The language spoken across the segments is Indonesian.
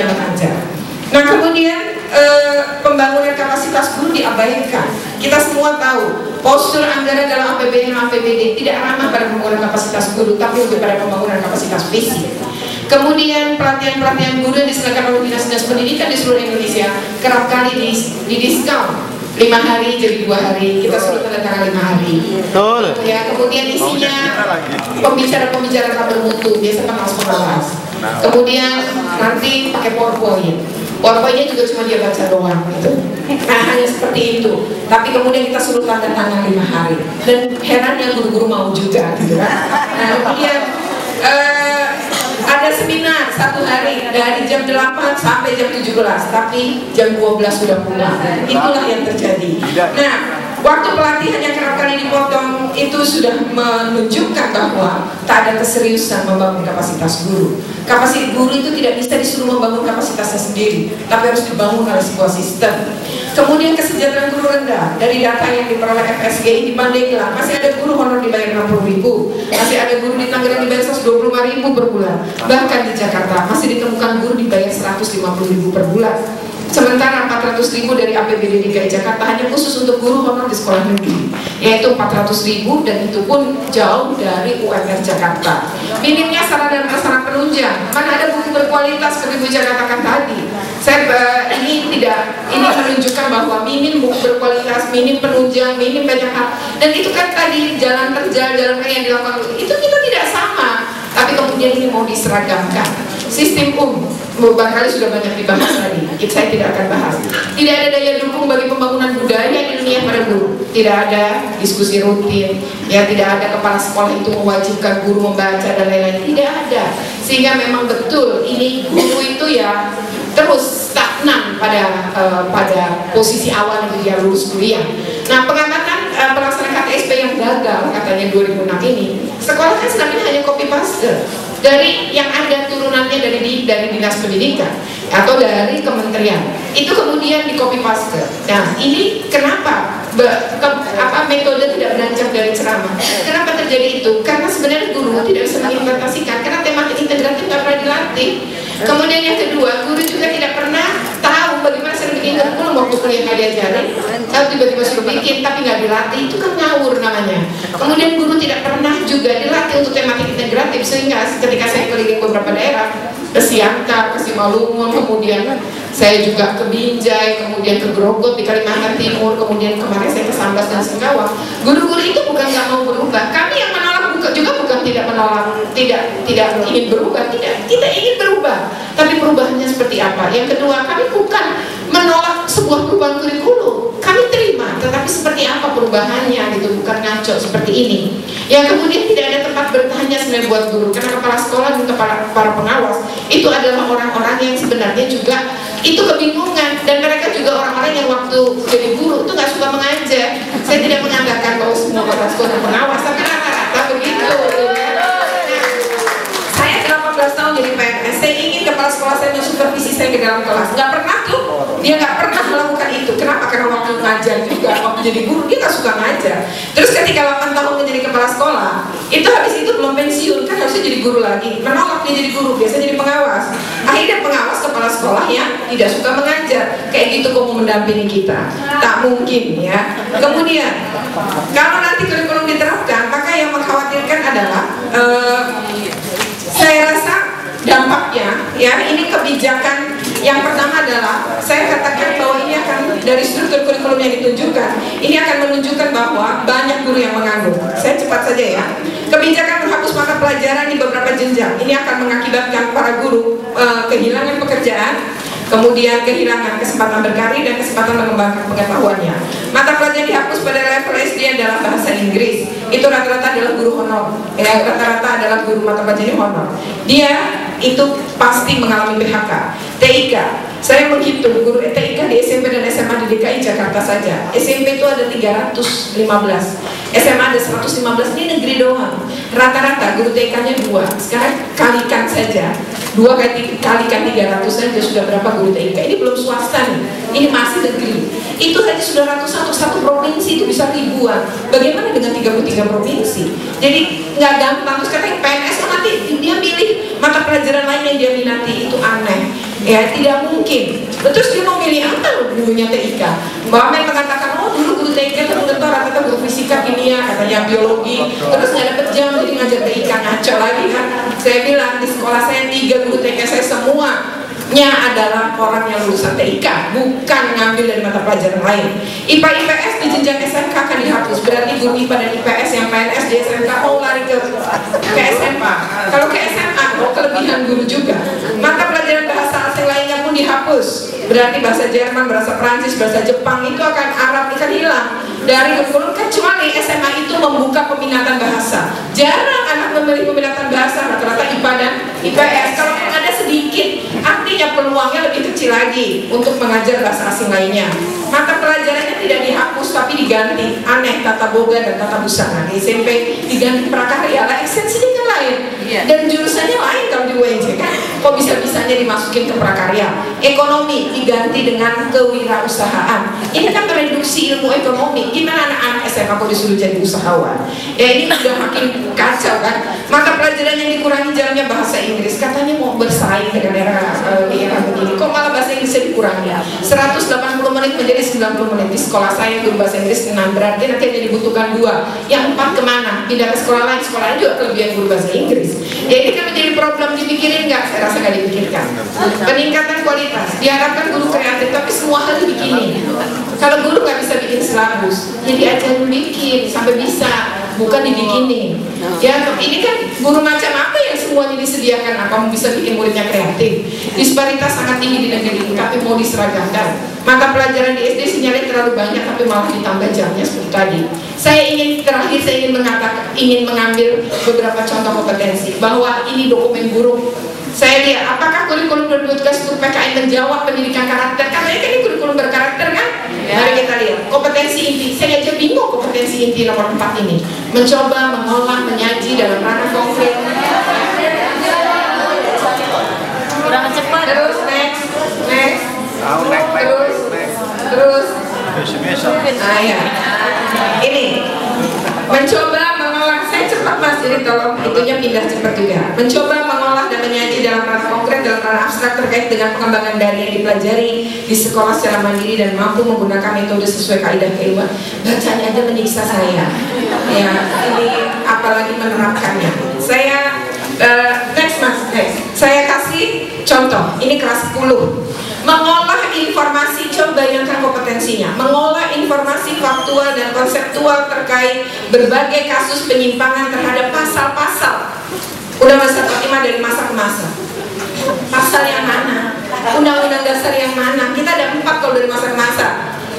waktunya mengajar. Nah kemudian pembangunan kapasitas guru diabaikan. Kita semua tahu postur anggaran dalam APBN dan APBD tidak ramah pada pembangunan kapasitas guru, tapi lebih pada pembangunan kapasitas fisik. Kemudian pelatihan-pelatihan guru yang diselenggarakan oleh dinas-dinas pendidikan di seluruh Indonesia kerap kali didiskon 5 hari jadi 2 hari, kita suruh tanda tangan 5 hari. Ya, kemudian isinya pembicara-pembicara tak bermutu, biasa pengawas-pengawas. Kemudian nanti pakai PowerPoint. PowerPoint-nya juga cuma dia baca doang gitu. Nah, hanya seperti itu. Tapi kemudian kita suruh tanda tangan 5 hari. Dan herannya guru-guru mau juga gitu kan. Nah, kemudian ada seminar 1 hari dari jam 8 sampai jam 17, tapi jam 12 sudah pulang. Itulah yang terjadi. Nah, waktu pelatihan yang kerap kali dipotong itu sudah menunjukkan bahwa tak ada keseriusan membangun kapasitas guru. Kapasitas guru itu tidak bisa disuruh membangun kapasitasnya sendiri, tapi harus dibangun oleh sebuah sistem. Kemudian kesejahteraan guru rendah. Dari data yang diperoleh FSGI di Pandeglang, masih ada guru honor dibayar 60.000, masih ada guru di Tangerang dibayar 125.000 per bulan. Bahkan di Jakarta masih ditemukan guru dibayar 150.000 per bulan. Sementara 400.000 dari APBD DKI Jakarta hanya khusus untuk guru honor di sekolah negeri, yaitu 400.000, dan itu pun jauh dari UMR Jakarta. Minimnya sarana dan prasarana penunjang, mana ada buku berkualitas seperti Bu Jaga katakan tadi. Ini menunjukkan bahwa minim buku berkualitas, minim penunjang, minim banyak hal, dan itu kan tadi jalan terjal, jalan yang dilakukan itu kita tidak sama, tapi kemudian ini mau diseragamkan. Sistem barangkali sudah banyak dibahas tadi, saya tidak akan bahas. Tidak ada daya dukung bagi pembangunan budaya ilmiah pada guru. Tidak ada diskusi rutin, ya tidak ada kepala sekolah itu mewajibkan guru membaca dan lain-lain. Tidak ada. Sehingga memang betul ini guru itu ya terus stagnan pada posisi awal yang dia lulus kuliah. Nah, pengamatan pelaksanaan KTSP yang gagal katanya 2006 ini, sekolah kan selama ini hanya copy paste dari yang ada turunannya dari dinas pendidikan atau dari kementerian, itu kemudian di copy paste. Nah, ini kenapa metode tidak beranjak dari ceramah? Kenapa terjadi itu? Karena sebenarnya guru tidak bisa mengimplementasikan, karena tematik integratif tidak pernah dilatih. Kemudian yang kedua, guru juga tidak pernah tahu bagaimana cara bikin kurikulum waktu kuliah nggak diajarin. Kalau tiba-tiba suruh bikin tapi nggak dilatih, itu kan ngawur namanya. Kemudian guru tidak pernah juga dilatih untuk tematik integratif, sehingga ketika saya keliling beberapa daerah, ke Siantar, ke Simalungun, kemudian saya juga ke Binjai, kemudian ke Grogot di Kalimantan Timur, kemudian kemarin saya ke Sambas dan Singkawang. Guru-guru itu bukan nggak mau berubah, kami yang menolak juga bukan tidak menolak, tidak ingin berubah, tidak, kita ingin berubah, tapi perubahannya seperti apa? Yang kedua, kami bukan menolak sebuah perubahan kurikulum, kami terima, tetapi seperti apa perubahannya gitu, bukan ngaco seperti ini. Yang kemudian tidak ada tempat bertanya sebenarnya buat guru, karena kepala sekolah dan para pengawas itu adalah orang-orang yang sebenarnya juga itu kebingungan, dan mereka juga orang-orang yang waktu jadi guru itu nggak suka mengajar. Saya tidak mengatakan bahwa semua kepala sekolah dan pengawas, tapi rata-rata begitu. Saya 18 tahun jadi PNS, saya ingin kepala sekolah saya mensupervisi saya ke dalam kelas. Nggak pernah tuh, dia nggak pernah melakukan itu. Kenapa? Karena waktu ngajar juga, waktu jadi guru dia nggak suka ngajar. Terus ketika 8 tahun menjadi kepala sekolah, itu habis itu belum pensiun, kan harusnya jadi guru lagi. Menolak dia jadi guru, biasanya jadi pengawas. Akhirnya pengawas kepala sekolah yang tidak suka mengajar. Kayak gitu kok mau mendampingi kita? Tak mungkin ya. Kemudian, kalau nanti kurikulum diterapkan, maka yang mengkhawatirkan adalah saya rasa dampaknya ya, ini kebijakan yang pertama adalah saya katakan bahwa ini akan dari struktur kurikulum yang ditunjukkan, ini akan menunjukkan bahwa banyak guru yang menganggur. Saya cepat saja ya. Kebijakan menghapus mata pelajaran di beberapa jenjang ini akan mengakibatkan para guru kehilangan pekerjaan, kemudian kehilangan kesempatan berkarir dan kesempatan mengembangkan pengetahuannya. Mata pelajaran dihapus pada level SD adalah bahasa Inggris. Itu rata-rata adalah guru honor. Ya, rata-rata adalah guru mata pelajaran honor. Dia itu pasti mengalami PHK. TIK, saya menghitung guru TIK di SMP dan SMA di DKI Jakarta saja. SMP itu ada 315, SMA ada 115, ini negeri doang. Rata-rata guru TIK-nya 2. Sekarang kalikan saja, 2 kalikan 300 saja sudah berapa guru TIK. Ini belum swasta nih, ini masih negeri. Itu saja sudah ratusan, satu provinsi itu bisa ribuan. Bagaimana dengan 33 provinsi? Jadi nggak gampang. Terus katanya PNS nanti dia pilih mata pelajaran lain yang dia minati, itu aneh. Ya tidak mungkin. Terus dia mau milih apa gurunya TIK? Mbak Amen mengatakan, oh dulu guru TIK itu rata-rata guru fisika, kimia, katanya biologi, terus nggak dapet jam jadi ngajar TIK, ngaco lagi kan. Saya bilang di sekolah saya 3 guru TIK saya semuanya adalah orang yang lulusan TIK, bukan ngambil dari mata pelajaran lain. IPA IPS di jenjang SMK akan dihapus, berarti guru IPA dan IPS yang PNS di SMK mau lari ke SMA. Kalau ke SMA, kelebihan guru juga. Mata pelajaran bahasa asing lainnya pun dihapus, berarti bahasa Jerman, bahasa Prancis, bahasa Jepang itu akan Arab akan hilang dari kurikulum, kecuali SMA itu membuka peminatan bahasa. Jarang anak memilih peminatan bahasa, rata-rata IPA dan IPS. Kalau ada sedikit, artinya peluangnya lebih kecil lagi untuk mengajar bahasa asing lainnya. Mata pelajarannya tidak dihapus tapi diganti. Aneh, tata boga dan tata busana di SMP diganti prakarya, lah ekstensinya kan lain dan jurusannya lain. Kalau di UNJ kan kok bisa-bisanya dimasukin ke prakarya. Ekonomi diganti dengan kewirausahaan. Ini kan mereduksi ilmu ekonomi. Gimana anak-anak SMA kok disuruh jadi usahawan? Ya ini udah makin kacau kan. Mata pelajaran yang dikurangi jalannya bahasa Inggris, katanya mau bersaing dengan era begini, kok malah bahasa Inggrisnya dikurangi 180 menit menjadi 90 menit. Di sekolah saya guru bahasa Inggris 6, berarti nanti hanya dibutuhkan 2, yang 4 kemana? Pindah ke sekolah lain, sekolah lain juga kelebihan guru bahasa Inggris. Ya ini kan menjadi problem, dipikirin nggak? Saya rasa nggak dipikirkan. Peningkatan kualitas, diharapkan guru kreatif, tapi semua hal dibikinin. Kalau guru nggak bisa bikin silabus, jadi aja bikin sampai bisa, bukan dibikinin. Ya ini kan guru macam apa yang semuanya disediakan? Apa mau bisa bikin muridnya kreatif? Disparitas sangat tinggi di negeri, tapi mau diseragamkan. Mata pelajaran di SD sinyalnya terlalu banyak, tapi malah ditambah jamnya seperti tadi. Saya ingin ingin mengambil beberapa contoh kompetensi bahwa ini dokumen buruk. Saya lihat apakah kurikulum 2012 PKN menjawab pendidikan karakter? Karena ini kurikulum berkarakter kan? Mari kita lihat kompetensi inti. Saya aja bingung kompetensi inti nomor 4 ini. Mencoba mengolah, menyaji dalam ranah konkret. Kurang cepat. Terus next. Terus. Nah ya. Ini mencoba mengolah. Saya cepat mas, jadi tolong itunya pindah cepat juga. Mencoba mengolah dan menyaji dalam ranah konkret, dalam ranah abstrak terkait dengan pengembangan dari yang dipelajari di sekolah secara mandiri dan mampu menggunakan metode sesuai kaidah keilmuan. Bacanya aja menyiksa saya. Ya ini apalagi menerapkannya. Saya next. Saya kasih contoh. Ini kelas 10. Mengolah informasi, coba bayangkan kompetensinya. Mengolah informasi faktual dan konseptual terkait berbagai kasus penyimpangan terhadap pasal-pasal Undang-Undang 45 dari masa ke masa. Pasal yang mana? Undang-Undang dasar yang mana? Kita ada 4 kalau dari masa ke masa.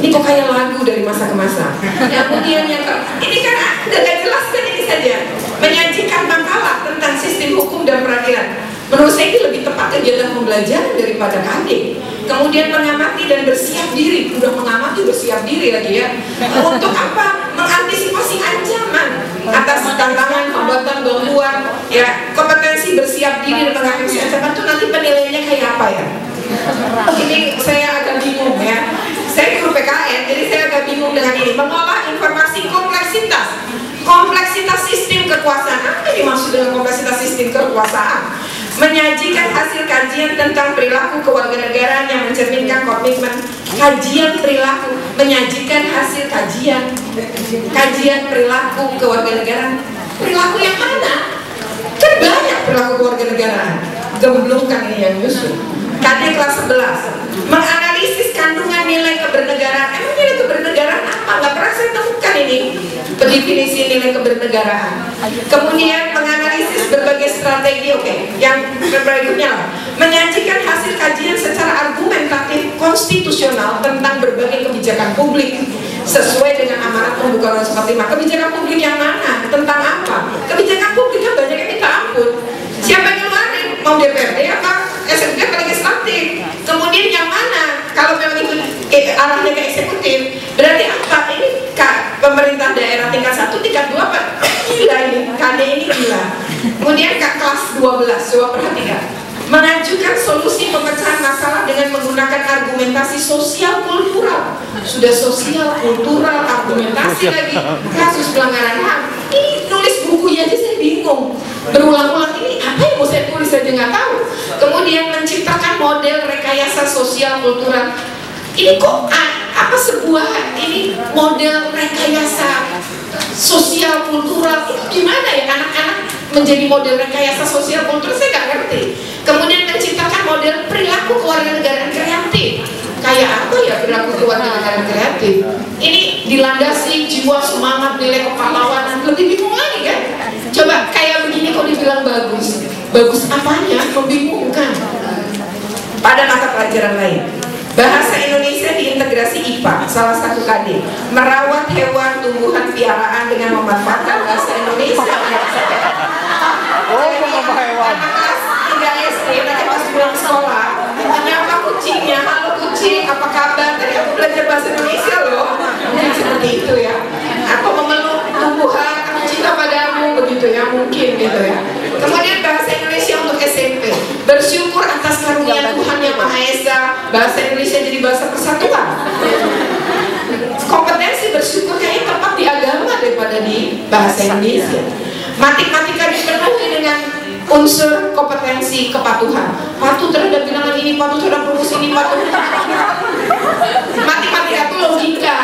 Ini kok kayak lagu dari masa ke masa. Kemudian yang ini kan udah gak jelas kan ini saja. Menyajikan makalah tentang sistem hukum dan peradilan. Menurut saya ini lebih tepat kegiatan pembelajaran daripada KD. Kemudian mengamati dan bersiap diri. Udah mengamati, bersiap diri lagi ya. Untuk apa? Mengantisipasi ancaman atas tantangan, hambatan, gangguan. Ya, kompetensi bersiap diri dan mengantisipasi ancaman itu nanti penilaiannya kayak apa ya? Ini saya agak bingung ya. Saya guru PKN, jadi saya agak bingung dengan ini. Mengolah informasi kompleksitas sistem kekuasaan. Apa yang dimaksud dengan kompleksitas sistem kekuasaan? Menyajikan hasil kajian tentang perilaku kewarganegaraan yang mencerminkan komitmen. Kajian perilaku, menyajikan hasil kajian perilaku kewarganegaraan. Perilaku yang mana? Kan banyak perilaku kewarganegaraan. Gemblungkan ini yang nyusun. KD kelas 11 menganalisis kandungan nilai kebernegaraan. Emang nilai kebernegaraan apa? Nggak pernah saya temukan ini definisi nilai kebernegaraan. Kemudian menganalisis berbagai strategi. Yang berikutnya menyajikan hasil kajian secara argumentatif konstitusional tentang berbagai kebijakan publik sesuai dengan amanat pembukaan 45. Kebijakan publik yang mana? Tentang apa? Kebijakan publik kan banyak yang minta ampun. Siapa yang ngeluarin? Mau DPRD apa? SMK ke legislatif. Kemudian yang mana? Kalau memang itu arahnya ke eksekutif, berarti apa? Ini pemerintah daerah tingkat 1, tingkat 2 apa? Gila ini, KD ini gila. Kemudian kelas 12, coba perhatikan. Mengajukan solusi pemecahan masalah dengan menggunakan argumentasi sosial kultural. Sudah sosial kultural, argumentasi lagi, kasus pelanggaran HAM. Ini nulis buku bukunya aja saya bingung. Berulang-ulang ini apa yang mau saya tulis saja nggak tahu. Kemudian menciptakan model rekayasa sosial kultural. Ini kok apa sebuah ini model rekayasa sosial kultural itu gimana ya, anak-anak menjadi model rekayasa sosial kultural, saya nggak ngerti. Kemudian menciptakan model perilaku kewarganegaraan kreatif. Kayak apa ya perilaku kewarganegaraan kreatif? Ini dilandasi jiwa, semangat, nilai kepahlawanan. Lebih bingung lagi kan? Coba kayak begini kok dibilang bagus. Bagus apanya? Membingungkan. Pada mata pelajaran lain, bahasa Indonesia diintegrasi IPA, salah satu KD, merawat hewan, tumbuhan, piaraan dengan memanfaatkan bahasa Indonesia. Anak kelas 3 SD, nanti pas pulang sekolah, menyapa kucingnya, halo kucing, apa kabar? Tadi aku belajar bahasa Indonesia loh. Mungkin seperti itu ya. Atau memeluk tumbuhan, aku cinta padamu, begitu ya, mungkin gitu ya. Kemudian bahasa Indonesia untuk SMP, bersyukur atas karunia Tuhan Yang Maha Esa, bahasa Indonesia jadi bahasa persatuan. Kompetensi bersyukur kayaknya tepat di agama daripada di bahasa Indonesia. Matematika dipenuhi dengan unsur kompetensi kepatuhan, patuh terhadap bilangan ini, patuh terhadap rumus ini, patuh. Matematika itu logika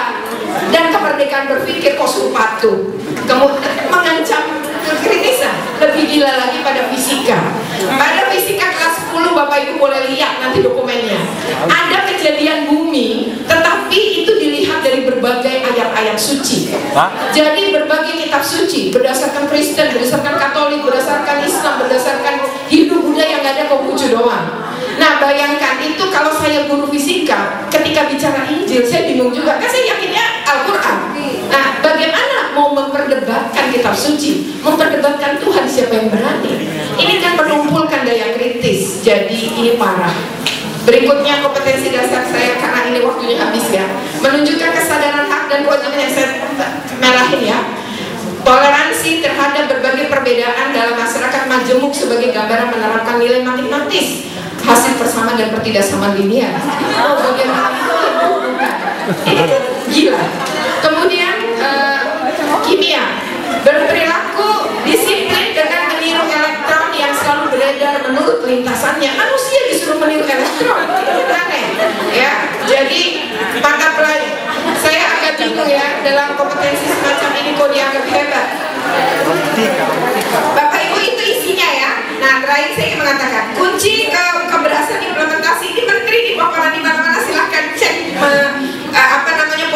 dan kemerdekaan berpikir, kok suruh patuh. Kemudian mengancam kekritisan, lebih gila lagi pada fisika. Pada fisika kelas 10 Bapak Ibu boleh lihat nanti dokumennya. Ada kejadian bumi, tetapi itu dilihat dari berbagai ayat-ayat suci. Jadi berbagai kitab suci, berdasarkan Kristen, berdasarkan Katolik, berdasarkan Islam, berdasarkan Hindu, Buddha, yang ada Konghucu doang. Nah bayangkan itu kalau saya guru fisika, ketika bicara Injil saya bingung juga, kan saya yakinnya Al-Quran. Nah bagaimana mau memperdebatkan kitab suci, memperdebatkan Tuhan, siapa yang berani? Ini kan menumpulkan daya kritis, jadi ini parah. Berikutnya kompetensi dasar saya, karena ini waktunya habis ya, menunjukkan kesadaran hak dan kewajiban yang saya merahin ya. Toleransi terhadap berbagai perbedaan dalam masyarakat majemuk sebagai gambaran menerapkan nilai matematis, hasil persamaan dan pertidaksamaan linear. Oh bagaimana itu? Ini kan gila. Kemudian kimia, berperilaku disiplin dengan meniru elektron yang selalu beredar menurut lintasannya. Manusia disuruh meniru elektron, aneh ya. Jadi mata pelajaran saya agak bingung ya, dalam kompetensi semacam ini kok dianggap hebat. Bapak Ibu itu isinya ya. Nah terakhir saya ingin mengatakan kunci keberhasilan implementasi ini, Menteri di paparan di mana-mana, silahkan cek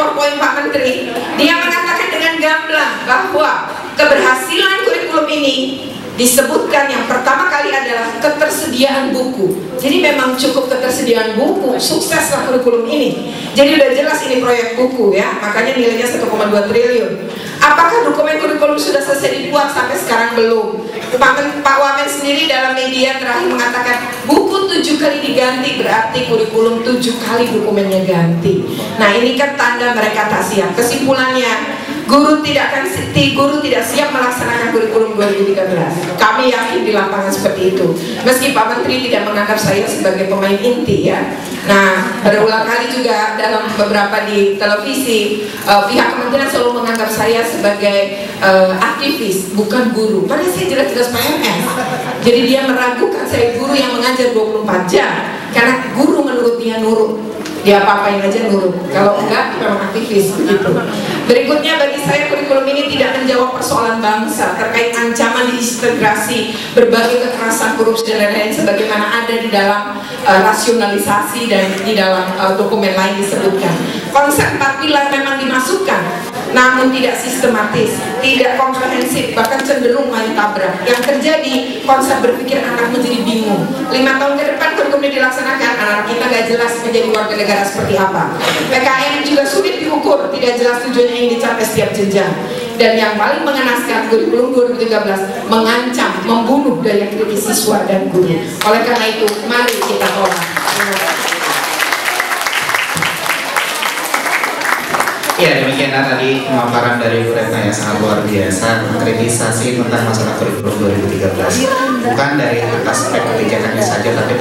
PowerPoint Pak Menteri. Dia mengatakan dengan gamblang bahwa keberhasilan kurikulum ini disebutkan yang pertama kali adalah ketersediaan buku. Jadi memang cukup ketersediaan buku, sukseslah kurikulum ini. Jadi udah jelas ini proyek buku ya, makanya nilainya 1,2 triliun. Apakah dokumen kurikulum sudah selesai dibuat? Sampai sekarang belum. Pak Wamen sendiri dalam media terakhir mengatakan buku 7 kali diganti, berarti kurikulum 7 kali dokumennya ganti. Nah ini kan tanda mereka tak siap. Kesimpulannya, guru tidak siap melaksanakan kurikulum 2013. Kami yakin di lapangan seperti itu. Meski Pak Menteri tidak menganggap saya sebagai pemain inti ya. Nah berulang kali juga dalam beberapa di televisi pihak kementerian selalu menganggap saya sebagai aktivis, bukan guru. Padahal saya jelas-jelas PNS. Jadi dia meragukan saya guru yang mengajar 24 jam. Karena guru menurut dia nurut, dia apa-apain aja nurut. Kalau enggak memang aktivis begitu. Berikutnya bagi saya kurikulum ini tidak menjawab persoalan bangsa terkait ancaman disintegrasi, berbagai kekerasan, korupsi dan lain-lain sebagaimana ada di dalam rasionalisasi dan di dalam dokumen lain disebutkan. Konsep 4 pilar memang dimasukkan, namun tidak sistematis, tidak komprehensif, bahkan cenderung main tabrak. Yang terjadi konsep berpikir anak menjadi bingung. 5 tahun ke depan kurikulum dilaksanakan, anak kita gak jelas menjadi warga negara seperti apa. PKN juga sulit diukur, tidak jelas tujuannya yang dicapai setiap jenjang. Dan yang paling mengenaskan, kurikulum 2013 mengancam, membunuh daya kritis siswa dan guru. Oleh karena itu, mari kita tolak. Ya, demikianlah tadi pemaparan dari Bu Retna yang sangat luar biasa, mengkritisasi tentang masalah kurikulum 2013. Bukan dari aspek kebijakannya saja, tapi